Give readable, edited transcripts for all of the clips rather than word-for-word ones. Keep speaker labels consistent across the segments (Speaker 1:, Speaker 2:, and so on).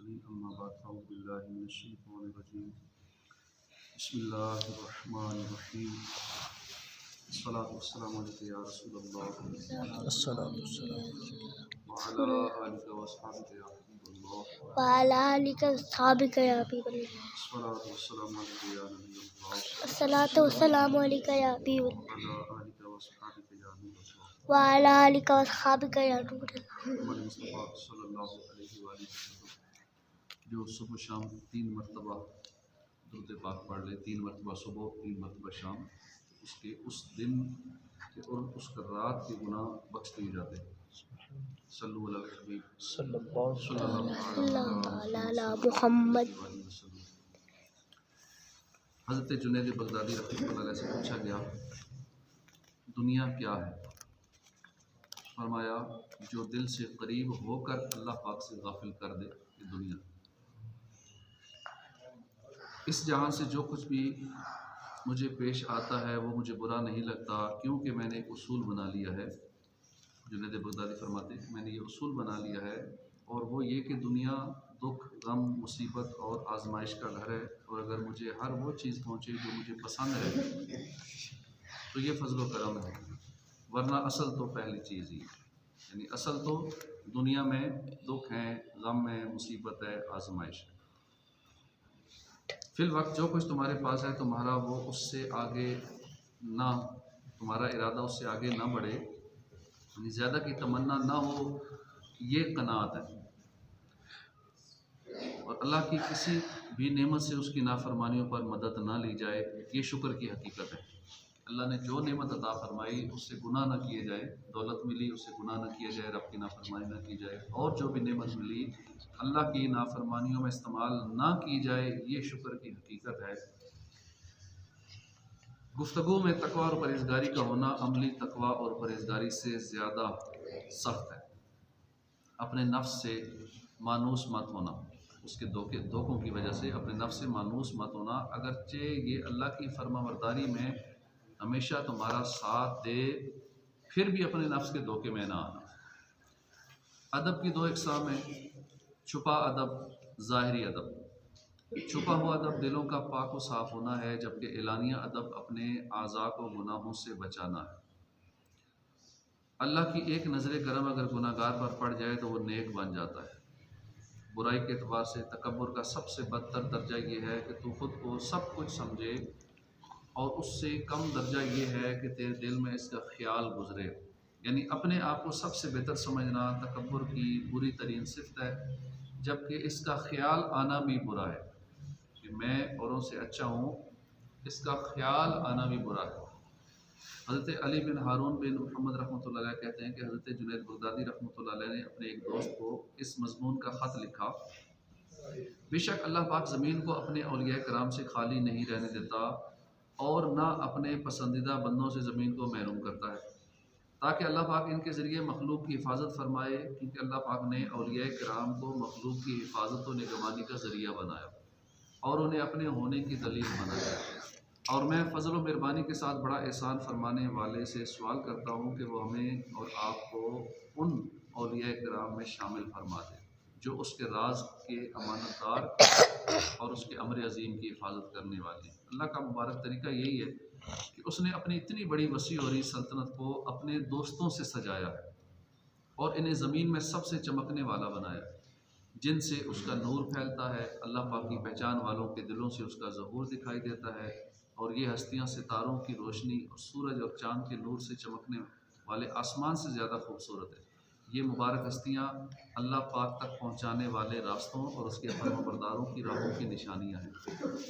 Speaker 1: المرسلين أما بعد فأعوذ بالله من الشيطان الرجيم بسم الله الرحمن الرحيم الصلاة والسلام عليك يا رسول الله
Speaker 2: الصلاة والسلام
Speaker 1: وعلى آلك وأصحابك يا حبيب الله
Speaker 2: وعلى آلك وأصحابك يا حبيب الله
Speaker 1: الصلاة والسلام عليك يا نبي الله
Speaker 2: الصلاة والسلام عليك يا حبيب الله
Speaker 1: وعلى آلك وأصحابك يا نور الله
Speaker 2: وعلى آلك وأصحابك يا نور الله
Speaker 1: محمد مصطفیٰ صلی اللہ علیہ وآلہ وسلم جو صبح شام 3 مرتبہ درود پاک پڑھ لے، 3 مرتبہ صبح 3 مرتبہ شام، اس کے اس دن کے اور اس کا رات کے گناہ بخش دیے جاتے ہیں۔ صلو علی الحبیب
Speaker 2: صلی اللہ
Speaker 1: صلی اللہ
Speaker 2: علی محمد۔
Speaker 1: علیہ وسلم۔ حضرت جنید بغدادی رحمۃ اللہ علیہ سے پوچھا گیا دنیا کیا ہے؟ فرمایا جو دل سے قریب ہو کر اللہ پاک سے غافل کر دے یہ دنیا۔ اس جہاں سے جو کچھ بھی مجھے پیش آتا ہے وہ مجھے برا نہیں لگتا، کیونکہ میں نے ایک اصول بنا لیا ہے۔ جنید بغدادی فرماتے ہیں میں نے یہ اصول بنا لیا ہے، اور وہ یہ کہ دنیا دکھ، غم، مصیبت اور آزمائش کا گھر ہے، اور اگر مجھے ہر وہ چیز پہنچے جو مجھے پسند ہے تو یہ فضل و کرم ہے، ورنہ اصل تو پہلی چیز ہی ہے۔ یعنی اصل تو دنیا میں دکھ ہیں، غم ہے، مصیبت ہے، آزمائش ہے۔ فی الوقت جو کچھ تمہارے پاس ہے تمہارا وہ اس سے آگے نہ، تمہارا ارادہ اس سے آگے نہ بڑھے، یعنی زیادہ کی تمنا نہ ہو، یہ قناعت ہے۔ اور اللہ کی کسی بھی نعمت سے اس کی نافرمانیوں پر مدد نہ لی جائے، یہ شکر کی حقیقت ہے۔ اللہ نے جو نعمت عطا فرمائی اس سے گناہ نہ کیے جائے، دولت ملی اس سے گناہ نہ کیا جائے، رب کی نافرمانی نہ کی جائے، اور جو بھی نعمت ملی اللہ کی نافرمانیوں میں استعمال نہ کی جائے، یہ شکر کی حقیقت ہے۔ گفتگو میں تقوی اور پرہیزگاری کا ہونا عملی تقوی اور پرہیزگاری سے زیادہ سخت ہے۔ اپنے نفس سے مانوس مت ہونا، اس کے دھوکوں کی وجہ سے اپنے نفس سے مانوس مت ہونا، اگرچہ یہ اللہ کی فرما برداری میں ہمیشہ تمہارا ساتھ دے، پھر بھی اپنے نفس کے دھوکے میں نہ آنا۔ ادب کی 2 اقسام ہیں، چھپا ادب، ظاہری ادب۔ چھپا ہوا ادب دلوں کا پاک و صاف ہونا ہے، جبکہ اعلانیہ ادب اپنے اعضاء کو گناہوں سے بچانا ہے۔ اللہ کی ایک نظر کرم اگر گناہ گار پر پڑ جائے تو وہ نیک بن جاتا ہے۔ برائی کے اعتبار سے تکبر کا سب سے بدتر درجہ یہ ہے کہ تو خود کو سب کچھ سمجھے، اور اس سے کم درجہ یہ ہے کہ تیرے دل میں اس کا خیال گزرے۔ یعنی اپنے آپ کو سب سے بہتر سمجھنا تکبر کی بری ترین صفت ہے، جبکہ اس کا خیال آنا بھی برا ہے کہ میں اوروں سے اچھا ہوں، اس کا خیال آنا بھی برا ہے۔ حضرت علی بن ہارون بن محمد رحمۃ اللہ علیہ کہتے ہیں کہ حضرت جنید بغدادی رحمۃ اللہ علیہ نے اپنے ایک دوست کو اس مضمون کا خط لکھا: بے شک اللہ پاک زمین کو اپنے اولیاء کرام سے خالی نہیں رہنے دیتا، اور نہ اپنے پسندیدہ بندوں سے زمین کو محروم کرتا ہے، تاکہ اللہ پاک ان کے ذریعے مخلوق کی حفاظت فرمائے، کیونکہ اللہ پاک نے اولیاء کرام کو مخلوق کی حفاظت و نگہبانی کا ذریعہ بنایا اور انہیں اپنے ہونے کی دلیل بنایا۔ اور میں فضل و مہربانی کے ساتھ بڑا احسان فرمانے والے سے سوال کرتا ہوں کہ وہ ہمیں اور آپ کو ان اولیاء کرام میں شامل فرما دے جو اس کے راز کے امانت دار اور اس کے امر عظیم کی حفاظت کرنے والے ہیں۔ اللہ کا مبارک طریقہ یہی ہے کہ اس نے اپنی اتنی بڑی وسیع اور سلطنت کو اپنے دوستوں سے سجایا ہے، اور انہیں زمین میں سب سے چمکنے والا بنایا ہے، جن سے اس کا نور پھیلتا ہے۔ اللہ پاک کی پہچان والوں کے دلوں سے اس کا ظہور دکھائی دیتا ہے، اور یہ ہستیاں ستاروں کی روشنی اور سورج اور چاند کے نور سے چمکنے والے آسمان سے زیادہ خوبصورت ہے۔ یہ مبارک ہستیاں اللہ پاک تک پہنچانے والے راستوں اور اس کے فرمانبرداروں کی راہوں کی نشانیاں ہیں۔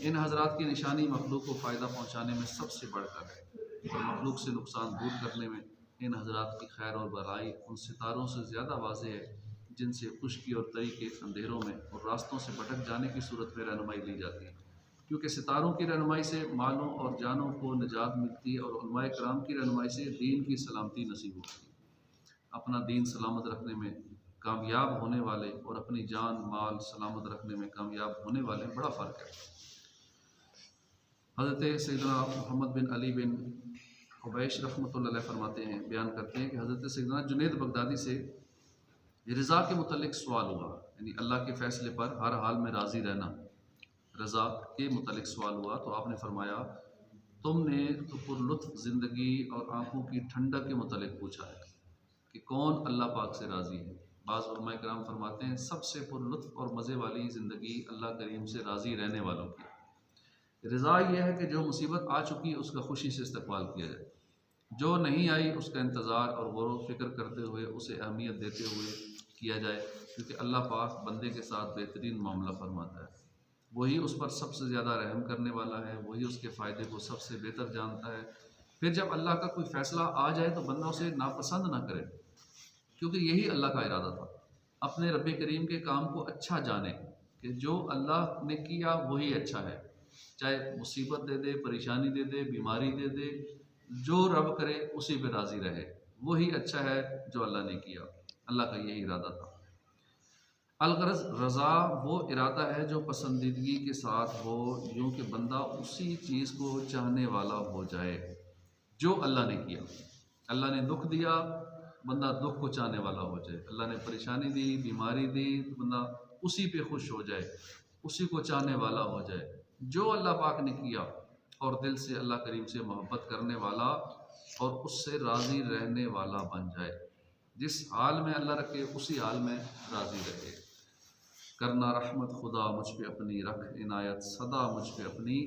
Speaker 1: ان حضرات کی نشانی مخلوق کو فائدہ پہنچانے میں سب سے بڑھ کر ہے، اور مخلوق سے نقصان دور کرنے میں ان حضرات کی خیر اور بھلائی ان ستاروں سے زیادہ واضح ہے جن سے خشکی اور تری کے اندھیروں میں اور راستوں سے بھٹک جانے کی صورت میں رہنمائی لی جاتی ہے، کیونکہ ستاروں کی رہنمائی سے مالوں اور جانوں کو نجات ملتی ہے، اور علماء کرام کی رہنمائی سے دین کی سلامتی نصیب ہوتی ہے۔ اپنا دین سلامت رکھنے میں کامیاب ہونے والے اور اپنی جان مال سلامت رکھنے میں کامیاب ہونے والے بڑا فرق ہے۔ حضرت سیدنا محمد بن علی بن حبیش رحمۃ اللہ علیہ فرماتے ہیں، بیان کرتے ہیں کہ حضرت سیدنا جنید بغدادی سے رضا کے متعلق سوال ہوا، یعنی اللہ کے فیصلے پر ہر حال میں راضی رہنا۔ رضا کے متعلق سوال ہوا تو آپ نے فرمایا تم نے تو پر لطف زندگی اور آنکھوں کی ٹھنڈک کے متعلق پوچھا ہے کہ کون اللہ پاک سے راضی ہے۔ بعض علماء کرام فرماتے ہیں سب سے پر لطف اور مزے والی زندگی اللہ کریم سے راضی رہنے والوں کی۔ رضا یہ ہے کہ جو مصیبت آ چکی اس کا خوشی سے استقبال کیا جائے، جو نہیں آئی اس کا انتظار اور غور و فکر کرتے ہوئے اسے اہمیت دیتے ہوئے کیا جائے، کیونکہ اللہ پاک بندے کے ساتھ بہترین معاملہ فرماتا ہے۔ وہی اس پر سب سے زیادہ رحم کرنے والا ہے، وہی اس کے فائدے کو سب سے بہتر جانتا ہے۔ پھر جب اللہ کا کوئی فیصلہ آ جائے تو بندہ اسے ناپسند نہ کرے، کیونکہ یہی اللہ کا ارادہ تھا۔ اپنے رب کریم کے کام کو اچھا جانے کہ جو اللہ نے کیا وہی اچھا ہے، چاہے مصیبت دے دے، پریشانی دے دے، بیماری دے دے، جو رب کرے اسی پہ راضی رہے، وہی اچھا ہے جو اللہ نے کیا۔ اللہ کا یہی ارادہ تھا۔ الغرض رضا وہ ارادہ ہے جو پسندیدگی کے ساتھ ہو، یوں کہ بندہ اسی چیز کو چاہنے والا ہو جائے جو اللہ نے کیا۔ اللہ نے دکھ دیا، بندہ دکھ کو چاہنے والا ہو جائے۔ اللہ نے پریشانی دی، بیماری دی، تو بندہ اسی پہ خوش ہو جائے، اسی کو چاہنے والا ہو جائے جو اللہ پاک نے کیا، اور دل سے اللہ کریم سے محبت کرنے والا اور اس سے راضی رہنے والا بن جائے۔ جس حال میں اللہ رکھے اسی حال میں راضی رہے۔ کرنا رحمت خدا مجھ پہ اپنی، رکھ عنایت صدا مجھ پہ اپنی،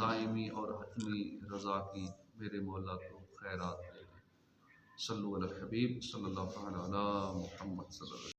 Speaker 1: دائمی اور حتمی رضا کی میرے مولا تو خیرات دے۔ صلو علی الحبیب صلی اللہ تعالی علی محمد صلی اللہ علیہ وسلم۔